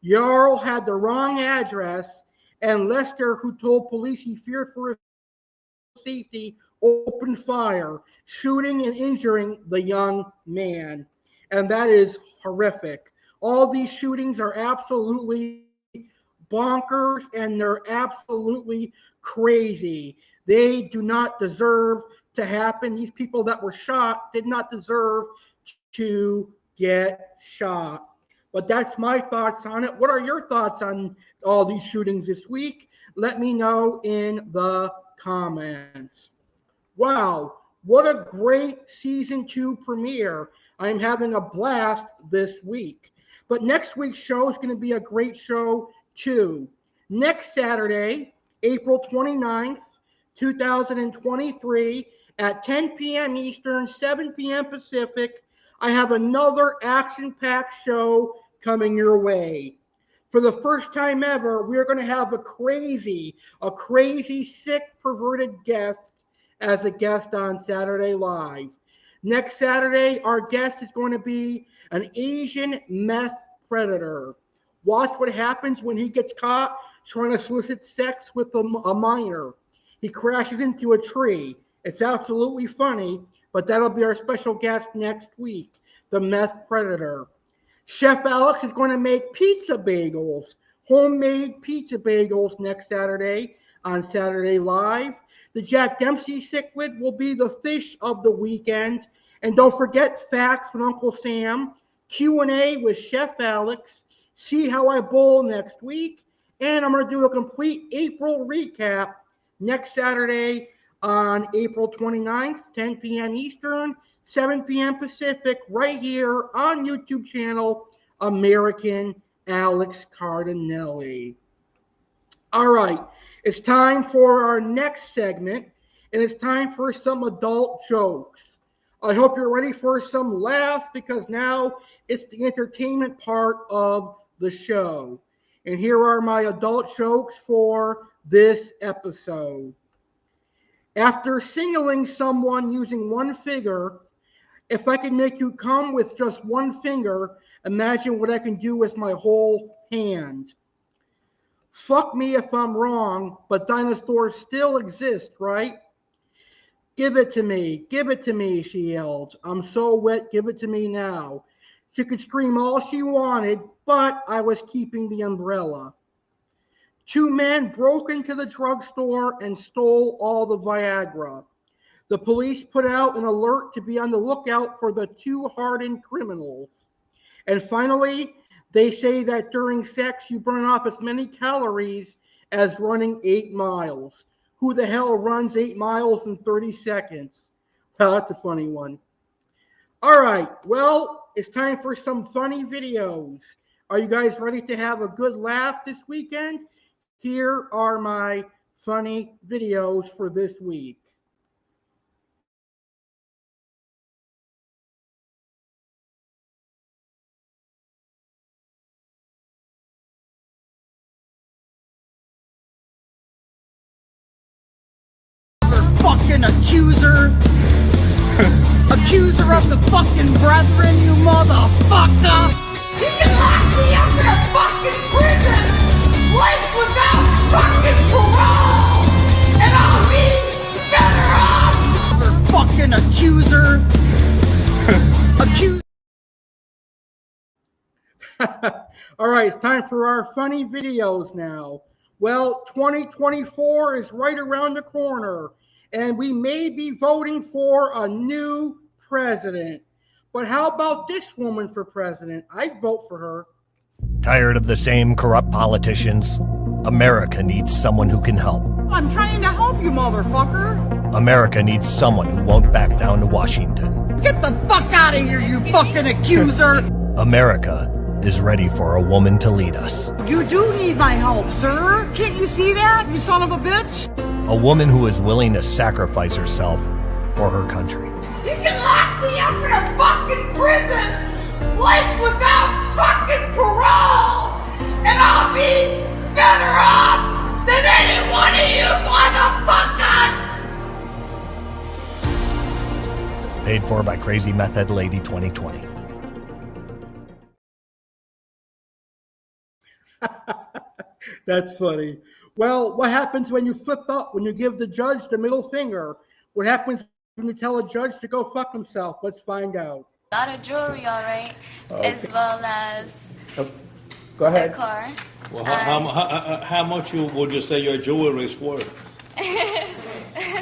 Yarl had the wrong address, and Lester, who told police he feared for his safety, opened fire, shooting and injuring the young man. And that is horrific. All these shootings are absolutely bonkers, and they're absolutely crazy. They do not deserve to happen. These people that were shot did not deserve to get shot. But that's my thoughts on it. What are your thoughts on all these shootings this week? Let me know in the comments. Wow, what a great season 2 premiere. I'm having a blast this week. But next week's show is going to be a great show too. Next Saturday, April 29th, 2023, at 10 p.m. Eastern, 7 p.m. Pacific, I have another action-packed show coming your way. For the first time ever, we're going to have a crazy, sick, perverted guest as a guest on Saturday Live. Next Saturday, our guest is going to be an Asian meth predator. Watch what happens when he gets caught trying to solicit sex with a minor. He crashes into a tree. It's absolutely funny, but that'll be our special guest next week, the meth predator. Chef Alex is going to make pizza bagels, homemade pizza bagels next Saturday on Saturday Live. The Jack Dempsey cichlid will be the fish of the weekend. And don't forget Facts with Uncle Sam, Q&A with Chef Alex, See How I Bowl next week, and I'm going to do a complete April recap next Saturday on April 29th, 10 p.m. Eastern, 7 p.m. Pacific, right here on YouTube channel American Alex Cardinale. All right, it's time for our next segment, and it's time for some adult jokes. I hope you're ready for some laughs because now it's the entertainment part of the show. And here are my adult jokes for this episode. After singling someone using one finger, if I can make you come with just one finger, imagine what I can do with my whole hand. Fuck me if I'm wrong, but dinosaurs still exist, right? Give it to me, she yelled. I'm so wet, give it to me now. She could scream all she wanted, but I was keeping the umbrella. Two men broke into the drugstore and stole all the Viagra. The police put out an alert to be on the lookout for the two hardened criminals. And finally, they say that during sex, you burn off as many calories as running 8 miles. Who the hell runs 8 miles in 30 seconds? Well, that's a funny one. All right, well, it's time for some funny videos. Are you guys ready to have a good laugh this weekend? Here are my funny videos for this week. Fucking accuser of the fucking brethren, you motherfucker. You can lock me up in a fucking prison, life without fucking parole, and I'll be better off. Fucking accuser. All right, it's time for our funny videos now. Well, 2024 is right around the corner, and we may be voting for a new president. But how about this woman for president? I'd vote for her. Tired of the same corrupt politicians? America needs someone who can help. I'm trying to help you, motherfucker. America needs someone who won't back down to Washington. Get the fuck out of here, you fucking accuser. America is ready for a woman to lead us. You do need my help, sir. Can't you see that, you son of a bitch? A woman who is willing to sacrifice herself for her country. You can lock me up in a fucking prison, life without fucking parole, and I'll be better off than any one of you motherfuckers! Paid for by Crazy Meth Head Lady 2020. That's funny. Well, what happens when you flip up, when you give the judge the middle finger? What happens when you tell a judge to go fuck himself? Let's find out. A lot of jewelry, all right, as well as Go ahead. a car. Well, how much would you say your jewelry is worth?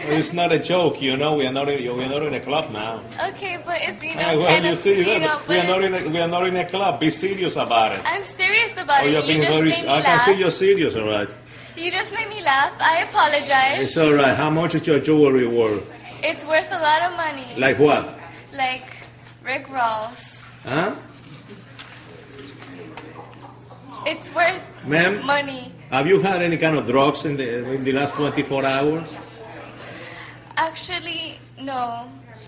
It's not a joke, you know. We are not in a club now. Okay, but it's well, kind you of, see, you know, we are not in a club. Be serious about it. I'm serious about it. You're You being just very. made me I can laugh. see you're serious, all right. You just made me laugh. I apologize. It's all right. How much is your jewelry worth? It's worth a lot of money. Like what? Like Rick Ross. Huh? It's worth Ma'am? money. Have you had any kind of drugs in the last 24 hours? Actually, no.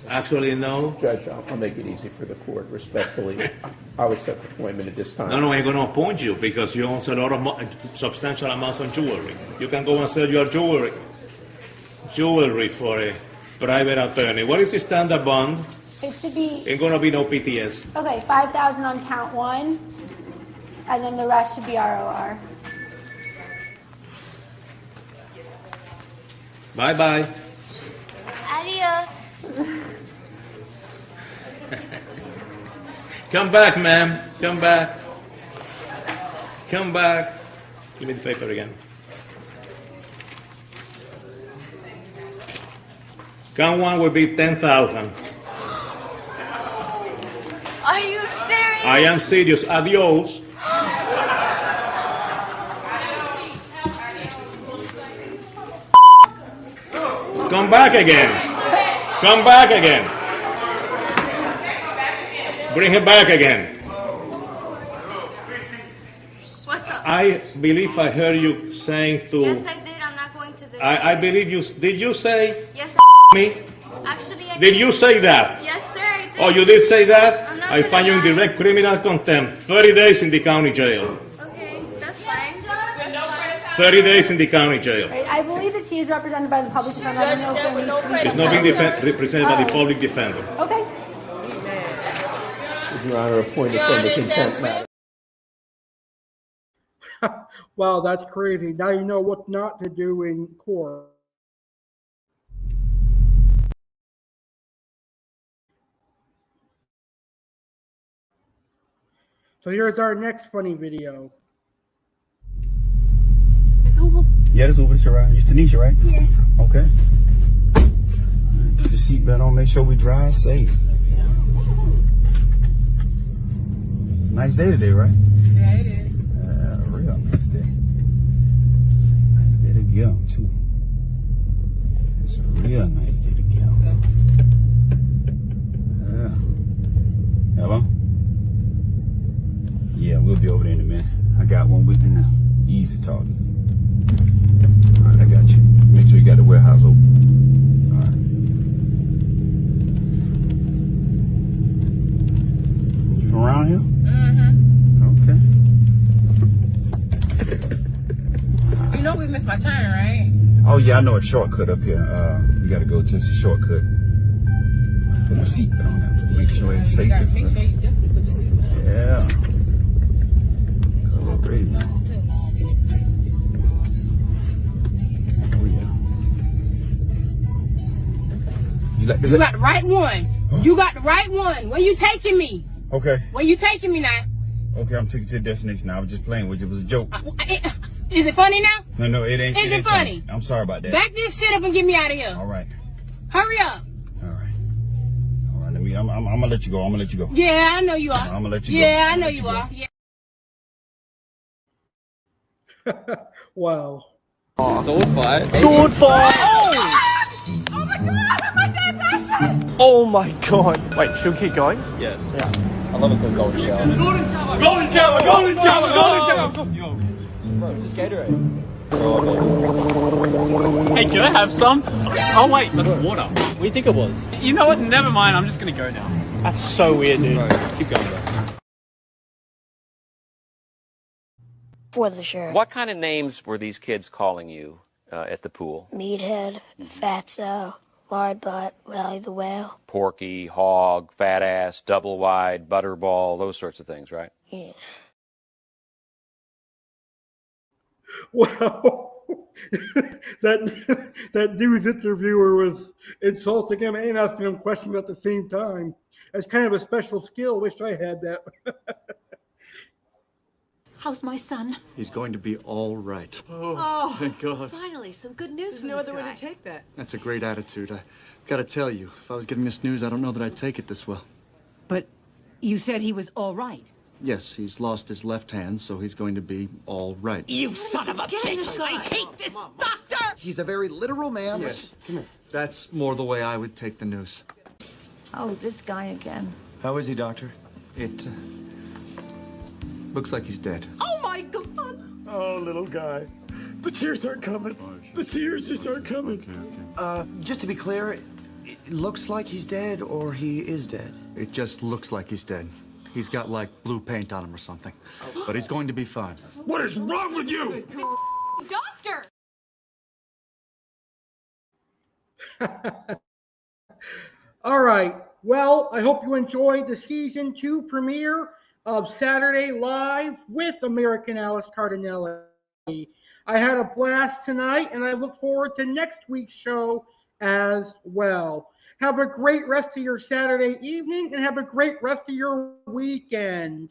Actually, no. Judge, I'll make it easy for the court, respectfully. I'll accept appointment at this time. No, I'm going to appoint you because you own a lot of substantial amounts of jewelry. You can go and sell your jewelry for a private attorney. What is the standard bond? It should be, Ain't going to be no PTS. okay, 5,000 on count one, and then the rest should be ROR. Bye-bye. Adios. Come back, ma'am. Come back. Come back. Give me the paper again. Count one will be 10,000. Are you serious? I am serious. Adios. Come back again. Come back again. Bring him back again. What's up? I believe I heard you saying to... Yes, I did. I'm not going to the... I believe you... Did you say... Yes, me? actually, I Did you say that? Yes, sir, I did. Oh, you did say that? I'm not I find you in direct criminal contempt. 30 days in the county jail. Okay, that's fine. 30 days in the county jail. I believe that she is represented by the public defender. I don't know if there needs to be It's not being represented by the public defender. Okay. Your Honor, appointed from the contempt matter. Wow, that's crazy. Now you know what not to do in court. So here's our next funny video. Yeah, it's over. It's your ride. It's Tanisha, right? Yes. Okay. Put the seatbelt on. Make sure we drive safe. Nice day today, right? Yeah, it is. Real nice day. Nice day to go, too. It's a real nice day to go. Hello? Yeah, we'll be over there in a minute. I got one with me now. Easy talking. All right, I got you. Make sure you got the warehouse open. All right. You from around here? Mm-hmm. Okay. You know we missed my turn, right? Oh, yeah, I know a shortcut up here. We got to go to a shortcut. Put my seatbelt on now. Make sure it's safe. Make sure you definitely put your seatbelt on. Yeah. Color ready. You got the right one. Huh? You got the right one. Where you taking me? Okay. Where you taking me now? Okay, I'm taking you to the destination now. I was just playing with you. It was a joke. Is it funny now? No, it ain't. Is it funny? I'm sorry about that. Back this shit up and get me out of here. All right. Hurry up. All right. Let me. I'm gonna let you go. I'm gonna let you go. Yeah, I know you are. I'm gonna let you go. Yeah, I know you are. Yeah. Wow. Sword fight. Sword fight! Oh my god. Wait, should we keep going? Yes. Yeah. I love a good golden shower. Golden shower! Golden shower! Golden shower! Golden shower! Yo. Bro, it's a Gatorade. Hey, can I have some? Oh wait, that's water. What do you think it was? You know what? Never mind. I'm just gonna go now. That's so weird, dude. Bro, keep going, bro. For the sheriff. What kind of names were these kids calling you at the pool? Meathead, Fatso, Lard Butt, Wally the Whale. Porky, Hog, Fat Ass, Double Wide, Butterball, those sorts of things, right? Yeah. Wow. that news interviewer was insulting him and asking him questions at the same time. That's kind of a special skill. Wish I had that. How's my son? He's going to be all right. Oh, thank God. Finally, some good news There's from no this other way guy. to take that. That's a great attitude. I gotta tell you, if I was getting this news, I don't know that I'd take it this well. But you said he was all right. Yes, he's lost his left hand, so he's going to be all right. You son of a bitch! I hate this doctor! He's a very literal man. Yes, that's more the way I would take the news. Oh, this guy again. How is he, doctor? It looks like he's dead. Oh my God! Oh, little guy. The tears aren't coming. The tears just aren't coming. Just to be clear, it looks like he's dead or he is dead? It just looks like he's dead. He's got, like, blue paint on him or something. But he's going to be fine. What is wrong with you? Doctor! All right. Well, I hope you enjoyed the season 2 premiere of Saturday Live with American Alex Cardinale. I had a blast tonight, and I look forward to next week's show as well. Have a great rest of your Saturday evening, and have a great rest of your weekend.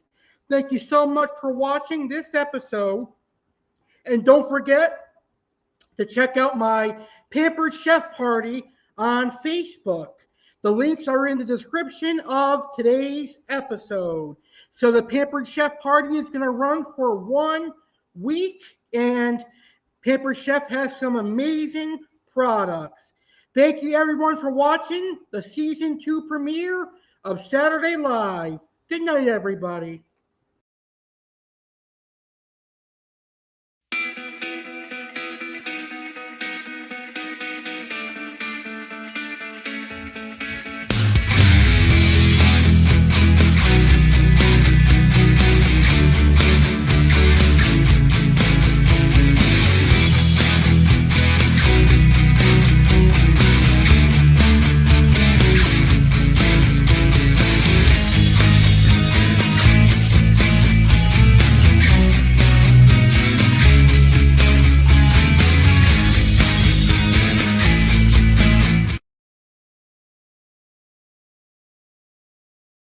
Thank you so much for watching this episode. And don't forget to check out my Pampered Chef Party on Facebook. The links are in the description of today's episode. So the Pampered Chef Party is going to run for 1 week, and Pampered Chef has some amazing products. Thank you, everyone, for watching the Season 2 premiere of Saturday Live. Good night, everybody.